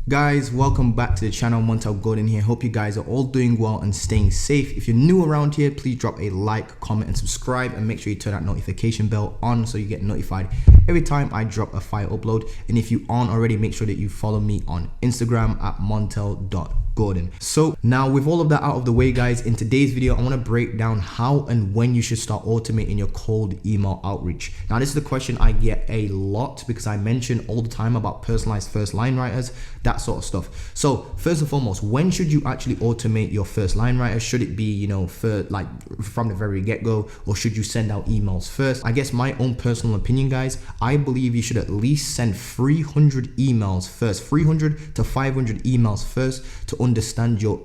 Guys, welcome back to the channel. Montel Gordon here. Hope you guys are all doing well and staying safe. If you're new around here, please drop a like, comment, and subscribe, and make sure you turn that notification bell on so you get notified every time I drop a fire upload. And if you aren't already, make sure that you follow me on Instagram at montel.gordon. So now with all of that out of the way, guys, in today's video, I want to break down how and when you should start automating your cold email outreach. Now, this is the question I get a lot because I mention all the time about personalized first line writers, that sort of stuff. So first and foremost, when should you actually automate your first line writer? Should it be, from the very get-go, or should you send out emails first? I guess my own personal opinion, guys, I believe you should at least send 300 emails first, 300 to 500 emails first to understand your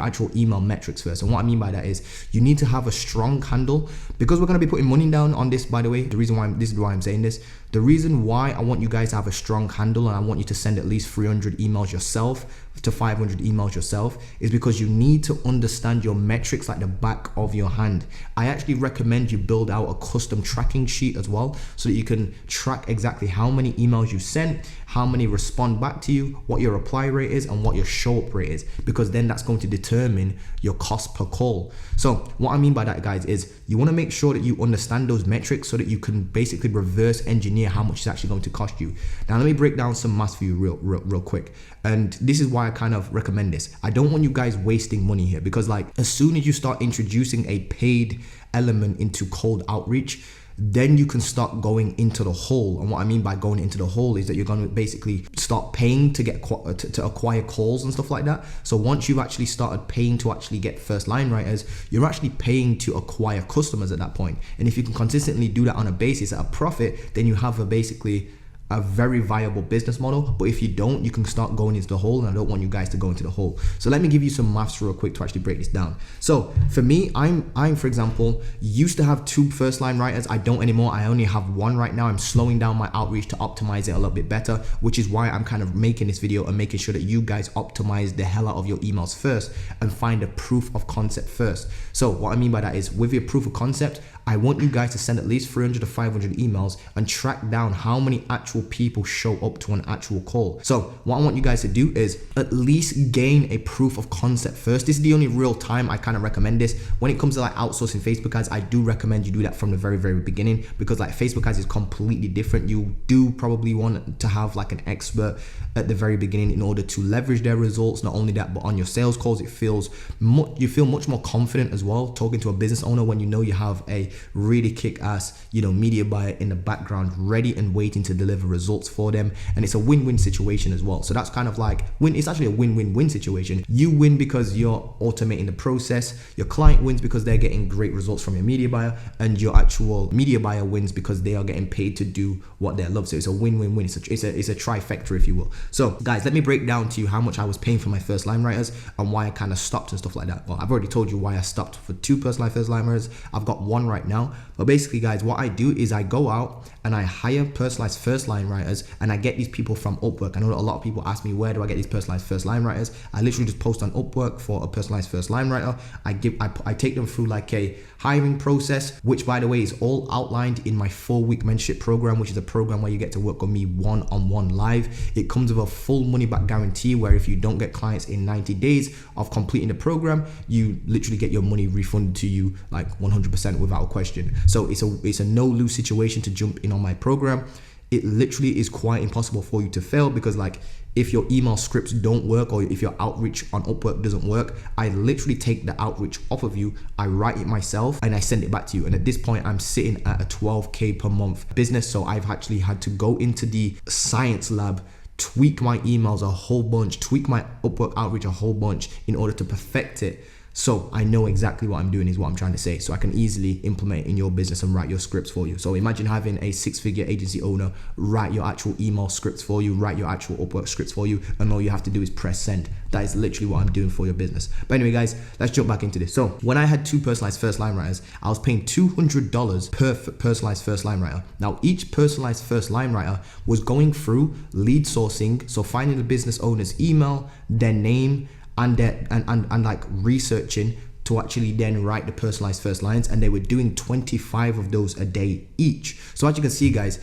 actual email metrics first. And what I mean by that is you need to have a strong handle, because we're going to be putting money down on this, by the way. This is why I'm saying this. The reason why I want you guys to have a strong handle and I want you to send at least 300 emails yourself to 500 emails yourself is because you need to understand your metrics like the back of your hand. I actually recommend you build out a custom tracking sheet as well, so that you can track exactly how many emails you sent, how many respond back to you, what your reply rate is, and what your show up rate is, because then that's going to determine your cost per call. So what I mean by that, guys, is you want to make sure that you understand those metrics so that you can basically reverse engineer how much it's actually going to cost you. Now let me break down some maths for you real quick. And this is why I kind of recommend this. I don't want you guys wasting money here, because like as soon as you start introducing a paid element into cold outreach, then you can start going into the hole. And what I mean by going into the hole is that you're going to basically start paying to get to acquire calls and stuff like that. So once you've actually started paying to actually get first line writers, you're actually paying to acquire customers at that point. And if you can consistently do that on a basis at a profit, then you have a very viable business model. But if you don't, you can start going into the hole, and I don't want you guys to go into the hole. So let me give you some maths real quick to actually break this down. So for me, I'm for example, used to have 2 first line writers. I don't anymore. I only have 1 right now. I'm slowing down my outreach to optimize it a little bit better, which is why I'm kind of making this video and making sure that you guys optimize the hell out of your emails first and find a proof of concept first. So what I mean by that is, with your proof of concept, I want you guys to send at least 300 to 500 emails and track down how many actual people show up to an actual call. So what I want you guys to do is at least gain a proof of concept first. This is the only real time I kind of recommend this. When it comes to like outsourcing Facebook ads, I do recommend you do that from the very beginning, because like Facebook ads is completely different. You do probably want to have like an expert at the very beginning in order to leverage their results. Not only that, but on your sales calls, you feel much more confident as well talking to a business owner when you know you have a really kick-ass media buyer in the background ready and waiting to deliver results for them. And it's a win-win situation as well. So that's kind of like it's actually a win-win-win situation. You win because you're automating the process, your client wins because they're getting great results from your media buyer, and your actual media buyer wins because they are getting paid to do what they love. So it's a win-win-win. It's a trifecta, if you will. So guys, let me break down to you how much I was paying for my first line writers and why I kind of stopped and stuff like that. Well, I've already told you why I stopped for 2 personalized first line writers. I've got 1 right now. But basically, guys, what I do is I go out and I hire personalized first line writers, and I get these people from Upwork. I know that a lot of people ask me, where do I get these personalized first line writers? I literally just post on Upwork for a personalized first line writer. I take them through like a hiring process, which by the way is all outlined in my 4-week mentorship program, which is a program where you get to work with me one-on-one live. It comes with a full money back guarantee, where if you don't get clients in 90 days of completing the program, you literally get your money refunded to you like 100% without a question. So it's a no-lose situation to jump in on my program. It literally is quite impossible for you to fail, because like if your email scripts don't work, or if your outreach on Upwork doesn't work, I literally take the outreach off of you, I write it myself, and I send it back to you. And at this point, I'm sitting at a 12K per month business. So I've actually had to go into the science lab, tweak my emails a whole bunch, tweak my Upwork outreach a whole bunch in order to perfect it. So I know exactly what I'm doing, is what I'm trying to say. So I can easily implement in your business and write your scripts for you. So imagine having a 6-figure agency owner write your actual email scripts for you, write your actual Upwork scripts for you, and all you have to do is press send. That is literally what I'm doing for your business. But anyway, guys, let's jump back into this. So when I had 2 personalized first line writers, I was paying $200 per personalized first line writer. Now, each personalized first line writer was going through lead sourcing, so finding the business owner's email, their name, and like researching to actually then write the personalized first lines, and they were doing 25 of those a day each. So as you can see, guys,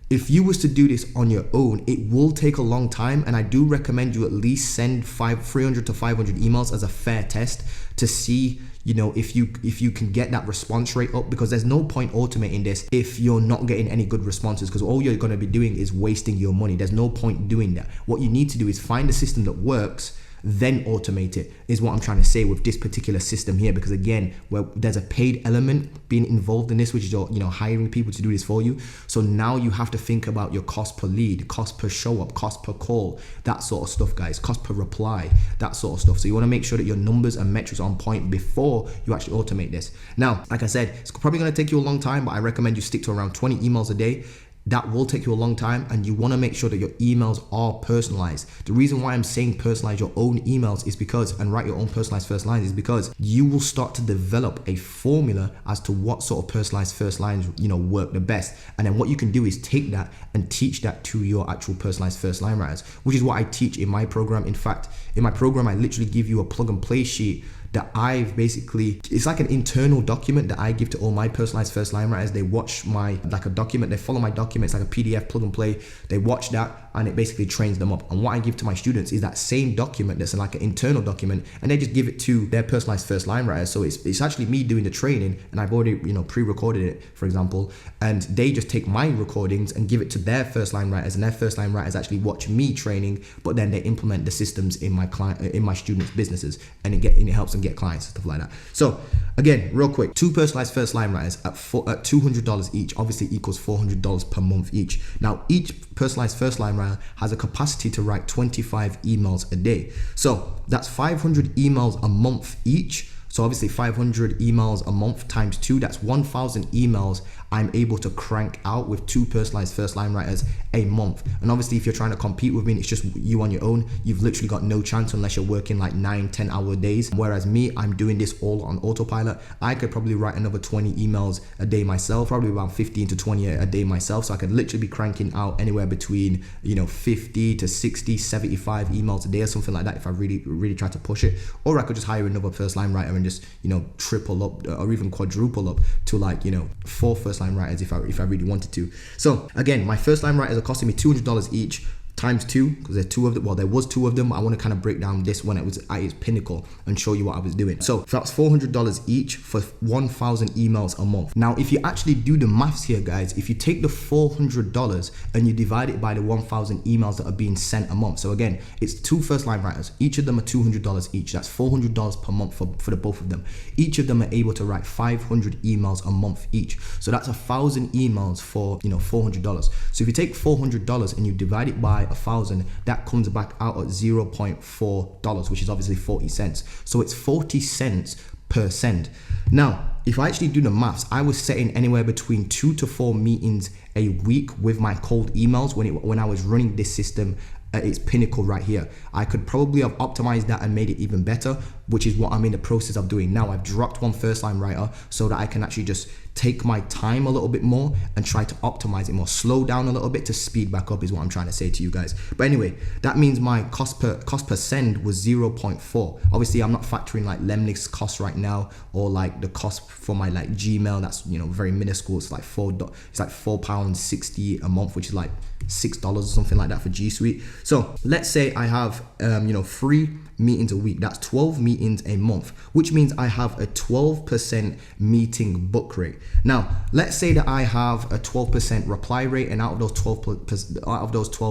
if you was to do this on your own, it will take a long time, and I do recommend you at least send 300 to 500 emails as a fair test to see, you know, if you can get that response rate up, because there's no point automating this if you're not getting any good responses, because all you're going to be doing is wasting your money. There's no point doing that. What you need to do is find a system that works, then automate it, is what I'm trying to say with this particular system here. Because again, where there's a paid element being involved in this, which is, you know, hiring people to do this for you. So now you have to think about your cost per lead, cost per show up, cost per call, that sort of stuff, guys, cost per reply, that sort of stuff. So you want to make sure that your numbers and metrics are on point before you actually automate this. Now, like I said, it's probably going to take you a long time, but I recommend you stick to around 20 emails a day. That will take you a long time, and you want to make sure that your emails are personalized. The reason why I'm saying personalize your own emails is because, and write your own personalized first lines, is because you will start to develop a formula as to what sort of personalized first lines, you know, work the best. And then what you can do is take that and teach that to your actual personalized first line writers, which is what I teach in my program. In fact, in my program, I literally give you a plug and play sheet that I've basically, it's like an internal document that I give to all my personalized first line writers. They watch like a document, they follow my document. It's like a PDF plug and play. They watch that and it basically trains them up. And what I give to my students is that same document that's like an internal document, and they just give it to their personalized first line writers. So it's actually me doing the training, and I've already, you know, pre-recorded it, for example, and they just take my recordings and give it to their first line writers, and their first line writers actually watch me training, but then they implement the systems in my students' businesses, and it helps them get clients and stuff like that. So again, real quick, 2 personalized first line writers at $200 each obviously equals $400 per month each. Now, each personalized first line writer has a capacity to write 25 emails a day. So that's 500 emails a month each. So obviously 500 emails a month times 2, that's 1,000 emails I'm able to crank out with 2 personalized first line writers a month. And obviously if you're trying to compete with me and it's just you on your own, you've literally got no chance unless you're working like 9-10 hour days. Whereas me, I'm doing this all on autopilot. I could probably write another 20 emails a day myself, probably about 15 to 20 a day myself. So I could literally be cranking out anywhere between, you know, 50 to 60, 75 emails a day or something like that if I really try to push it. Or I could just hire another first line writer and just, you know, triple up or even quadruple up to like, you know, 4 first line writers if I really wanted to. So again, my first line writers are costing me $200 each times 2, because there are 2 of them. Well, there was 2 of them. I want to kind of break down this when it was at its pinnacle and show you what I was doing. So that's $400 each for 1,000 emails a month. Now, if you actually do the maths here, guys, if you take the $400 and you divide it by the 1,000 emails that are being sent a month. So again, it's 2 first line writers. Each of them are $200 each. That's $400 per month for the both of them. Each of them are able to write 500 emails a month each. So that's 1,000 emails for, you know, $400. So if you take $400 and you divide it by 1,000, that comes back out at $0.4, which is obviously 40 cents. So it's 40 cents per send. Now, if I actually do the maths, I was setting anywhere between 2 to 4 meetings a week with my cold emails when I was running this system at its pinnacle right here. I could probably have optimized that and made it even better, which is what I'm in the process of doing now. I've dropped 1 first line writer so that I can actually just take my time a little bit more and try to optimize it more, slow down a little bit to speed back up, is what I'm trying to say to you guys. But anyway, that means my cost per send was 0.4. Obviously, I'm not factoring like Lemnick's cost right now, or like the cost for my like Gmail. That's, you know, very minuscule. It's like £4.60 a month, which is like $6 or something like that for G Suite. So let's say I have 3 meetings a week. That's 12 meetings a month, which means I have a 12% meeting book rate. Now, let's say that I have a 12% reply rate, and out of those 12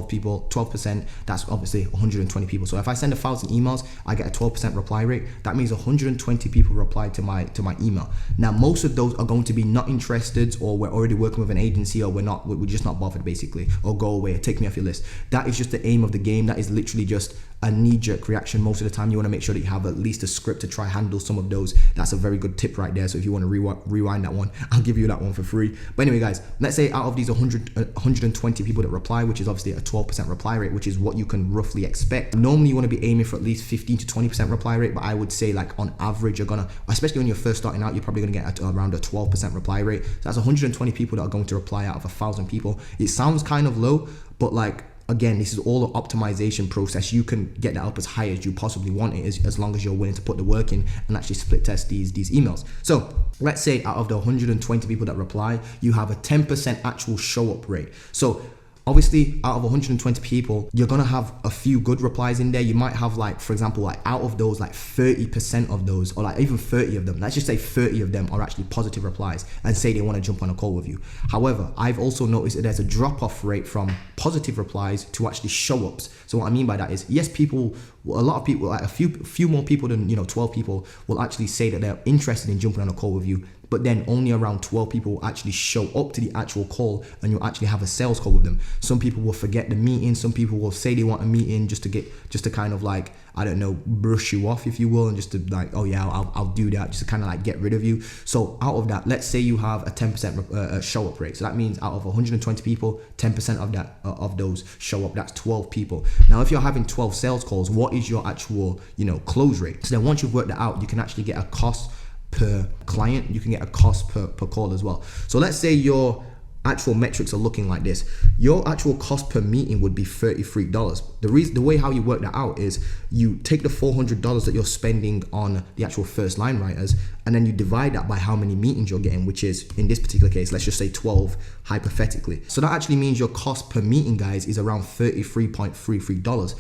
people, 12%, that's obviously 120 people. So if I send 1,000 emails, I get a 12% reply rate. That means 120 people reply to my email. Now, most of those are going to be not interested, or we're already working with an agency, or we're just not bothered basically, or go away, take me off your list. That is just the aim of the game. That is literally just a knee-jerk reaction. Most of the time you want to make sure that you have at least a script to try handle some of those. That's a very good tip right there. So if you want to rewind that one, I'll give you that one for free. But anyway, guys, let's say out of these 120 people that reply, which is obviously a 12% reply rate, which is what you can roughly expect. Normally you want to be aiming for at least 15 to 20% reply rate, but I would say like on average, you're gonna, especially when you're first starting out, you're probably gonna get around a 12% reply rate. So that's 120 people that are going to reply out of 1,000 people. It sounds kind of low, but like, again, this is all an optimization process. You can get that up as high as you possibly want it, as long as you're willing to put the work in and actually split test these emails. So let's say out of the 120 people that reply, you have a 10% actual show up rate. So Obviously, out of 120 people, you're gonna have a few good replies in there. You might have like, for example, like out of those, like 30% of those, or like even 30 of them, let's just say 30 of them are actually positive replies and say they want to jump on a call with you. However, I've also noticed that there's a drop-off rate from positive replies to actually show-ups. So what I mean by that is, yes, a lot of people, like a few more people than 12 people will actually say that they're interested in jumping on a call with you, but then only around 12 people will actually show up to the actual call and you'll actually have a sales call with them. Some people will forget the meeting. Some people will say they want a meeting just to kind of like, I don't know, brush you off, if you will, and just to like, oh yeah, I'll do that, just to kind of like get rid of you. So out of that, let's say you have a 10% show up rate. So that means out of 120 people, 10% of that of those show up. That's 12 people. Now, if you're having 12 sales calls, what is your actual close rate? So then once you've worked that out, you can actually get a cost per client. You can get a cost per call as well. So let's say your actual metrics are looking like this. Your actual cost per meeting would be $33. The way how you work that out is you take the $400 that you're spending on the actual first line writers, and then you divide that by how many meetings you're getting, which is, in this particular case, let's just say 12 hypothetically. So that actually means your cost per meeting, guys, is around $33.33.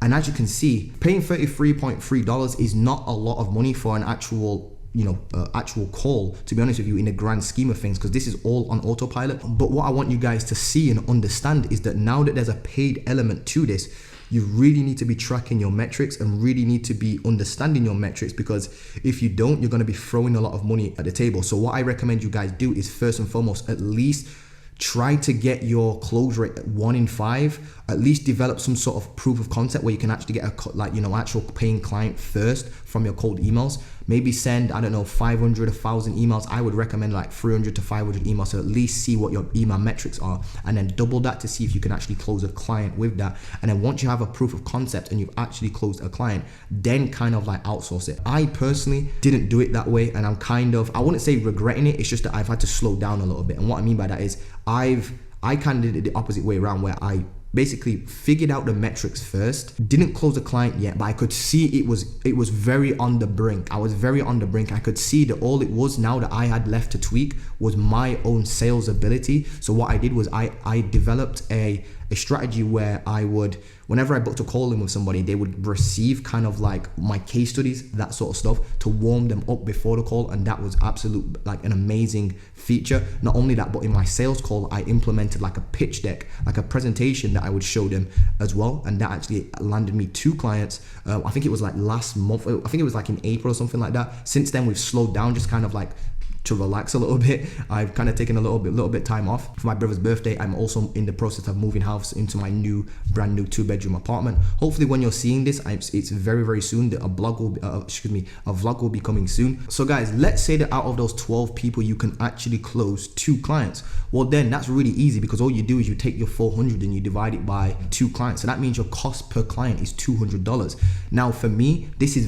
And as you can see, paying $33.3 is not a lot of money for an actual call, to be honest with you, in the grand scheme of things, because this is all on autopilot. But what I want you guys to see and understand is that now that there's a paid element to this, you really need to be tracking your metrics and really need to be understanding your metrics, because if you don't, you're going to be throwing a lot of money at the table. So what I recommend you guys do is, first and foremost, at least try to get your close rate at 1 in 5. At least develop some sort of proof of concept where you can actually get actual paying client first from your cold emails. Maybe send, 500, 1,000 emails. I would recommend like 300 to 500 emails to at least see what your email metrics are, and then double that to see if you can actually close a client with that. And then once you have a proof of concept and you've actually closed a client, then kind of like outsource it. I personally didn't do it that way, and I'm I wouldn't say regretting it. It's just that I've had to slow down a little bit. And what I mean by that is I kind of did it the opposite way around, where I basically figured out the metrics first, didn't close a client yet, but I could see it was very on the brink. I was very on the brink. I could see that all it was now that I had left to tweak was my own sales ability. So what I did was I developed a strategy where I would, whenever I booked a call in with somebody, they would receive kind of like my case studies, that sort of stuff, to warm them up before the call. And that was like an amazing feature. Not only that, but in my sales call, I implemented like a pitch deck, like a presentation that I would show them as well. And that actually landed me 2 clients. I think it was like last month. I think it was like in April or something like that. Since then, we've slowed down, just kind of like to relax a little bit. I've kind of taken a little bit time off for my brother's birthday. I'm also in the process of moving house into my brand new 2-bedroom apartment. Hopefully when you're seeing this, it's very, very soon. A vlog will be coming soon. So guys, let's say that out of those 12 people, you can actually close 2 clients. Well, then that's really easy, because all you do is you take your 400 and you divide it by 2 clients. So that means your cost per client is $200. Now for me, this is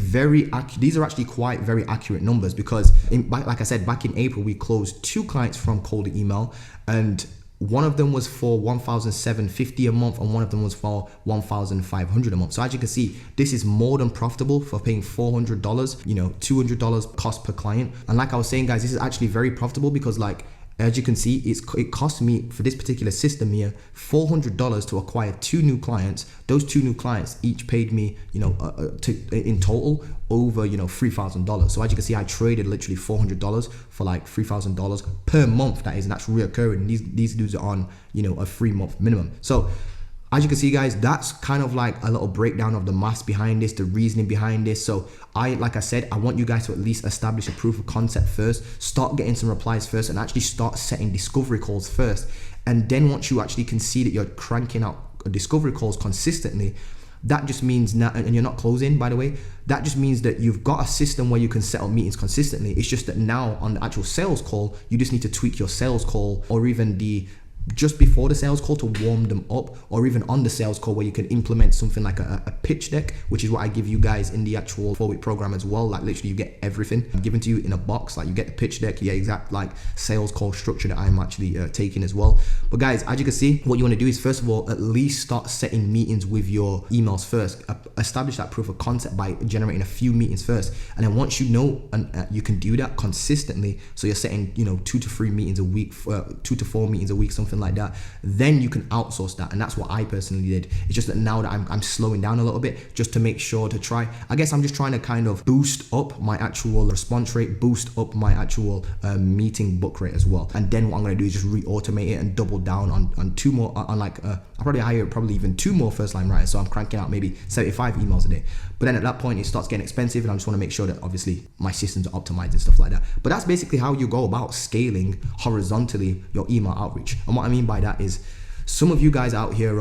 these are actually quite very accurate numbers, because like I said, back in April, we closed 2 clients from cold email, and one of them was for $1,750 a month and one of them was for $1,500 a month. So as you can see, this is more than profitable for paying $400, $200 cost per client. And like I was saying, guys, this is actually very profitable, because like, as you can see, it cost me, for this particular system here, $400 to acquire 2 new clients. Those 2 new clients each paid me, in total over, $3,000. So as you can see, I traded literally $400 for like $3,000 per month. That is, and that's reoccurring. These dudes are on, a 3-month minimum. So as you can see, guys, that's kind of like a little breakdown of the maths behind this, the reasoning behind this. So like I said, I want you guys to at least establish a proof of concept first, start getting some replies first, and actually start setting discovery calls first. And then once you actually can see that you're cranking out discovery calls consistently, that just means now, and you're not closing, by the way, that just means that you've got a system where you can set up meetings consistently. It's just that now on the actual sales call, you just need to tweak your sales call, or even just before the sales call to warm them up, or even on the sales call where you can implement something like a pitch deck, which is what I give you guys in the actual 4-week program as well. Like literally you get everything given to you in a box. Like you get the pitch deck, exact like sales call structure that I'm actually taking as well. But guys, as you can see, what you want to do is, first of all, at least start setting meetings with your emails first. Establish that proof of concept by generating a few meetings first. And then once you know and you can do that consistently, so you're setting 2 to 3 meetings a week, 2 to 4 meetings a week, something anything like that, then you can outsource that. And that's what I personally did. It's just that now that I'm slowing down a little bit just to make sure to try, I guess I'm just trying to kind of boost up my actual response rate, boost up my actual meeting book rate as well. And then what I'm going to do is just re-automate it and double down on two more, on like, I'll probably hire probably even 2 more first line writers. So I'm cranking out maybe 75 emails a day. But then at that point, it starts getting expensive, and I just want to make sure that obviously my systems are optimized and stuff like that. But that's basically how you go about scaling horizontally your email outreach. And what I mean by that is, some of you guys out here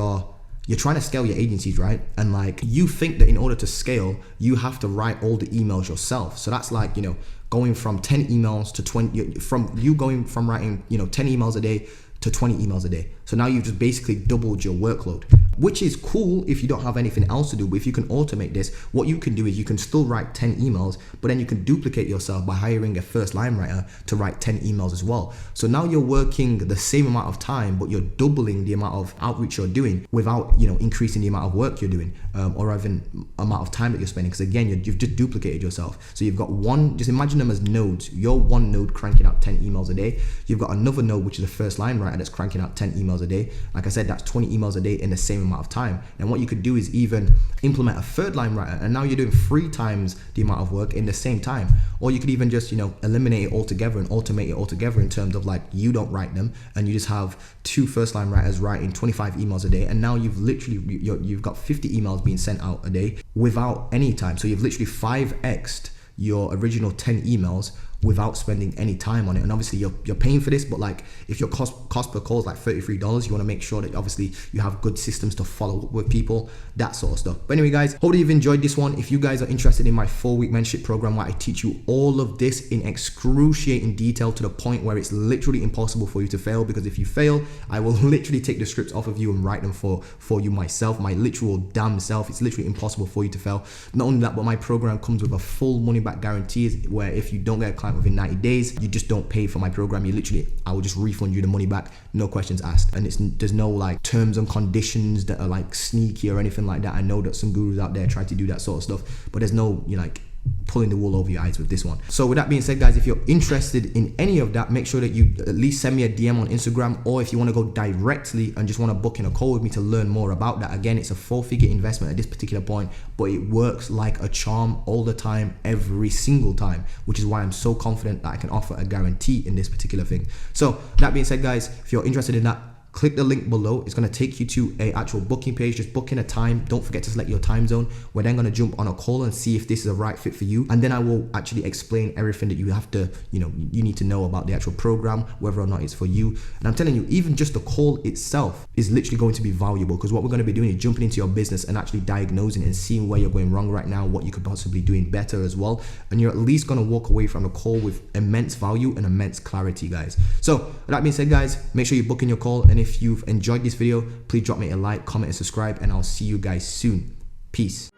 you're trying to scale your agencies, right? And like, you think that in order to scale, you have to write all the emails yourself. So that's like, you know, going from 10 emails to 20, going from writing, you know, 10 emails a day to 20 emails a day. So now you've just basically doubled your workload, which is cool if you don't have anything else to do. But if you can automate this, what you can do is you can still write 10 emails, but then you can duplicate yourself by hiring a first line writer to write 10 emails as well. So now you're working the same amount of time, but you're doubling the amount of outreach you're doing without, you know, increasing the amount of work you're doing, or even amount of time that you're spending. Because again, you've just duplicated yourself. So you've got one, just imagine them as nodes. You're one node cranking out 10 emails a day. You've got another node, which is a first line writer, that's cranking out 10 emails a day. Like I said, that's 20 emails a day in the same amount of time. And what you could do is even implement a third line writer, and now you're doing 3 times the amount of work in the same time. Or you could even just, you know, eliminate it altogether and automate it altogether in terms of like, you don't write them, and you just have 2 first line writers writing 25 emails a day. And now you've literally, you've got 50 emails being sent out a day without any time. So you've literally 5x'd your original 10 emails without spending any time on it. And obviously you're paying for this, but like, if your cost per call is like $33, you want to make sure that obviously you have good systems to follow up with people, that sort of stuff. But anyway, guys, hopefully you've enjoyed this one. If you guys are interested in my 4-week mentorship program, where I teach you all of this in excruciating detail to the point where it's literally impossible for you to fail, because if you fail, I will literally take the scripts off of you and write them for you myself, my literal damn self. It's literally impossible for you to fail. Not only that, but my program comes with a full money back guarantee, where if you don't get a client within 90 days, you just don't pay for my program. You literally, I will just refund you the money back, no questions asked. And there's no like terms and conditions that are like sneaky or anything like that. I know that some gurus out there try to do that sort of stuff, but there's no, you know, like pulling the wool over your eyes with this one. So with that being said, guys, if you're interested in any of that, make sure that you at least send me a DM on Instagram, or if you want to go directly and just want to book in a call with me to learn more about that. Again, it's a 4-figure investment at this particular point, but it works like a charm all the time, every single time, which is why I'm so confident that I can offer a guarantee in this particular thing. So that being said, guys, if you're interested in that, click the link below. It's going to take you to a actual booking page. Just book in a time. Don't forget to select your time zone. We're then going to jump on a call and see if this is a right fit for you. And then I will actually explain everything that you have to, you know, you need to know about the actual program, whether or not it's for you. And I'm telling you, even just the call itself is literally going to be valuable, because what we're going to be doing is jumping into your business and actually diagnosing and seeing where you're going wrong right now, what you could possibly be doing better as well. And you're at least going to walk away from the call with immense value and immense clarity, guys. So with that being said, guys, make sure you book in your call. And if you've enjoyed this video, please drop me a like, comment, and subscribe, and I'll see you guys soon. Peace.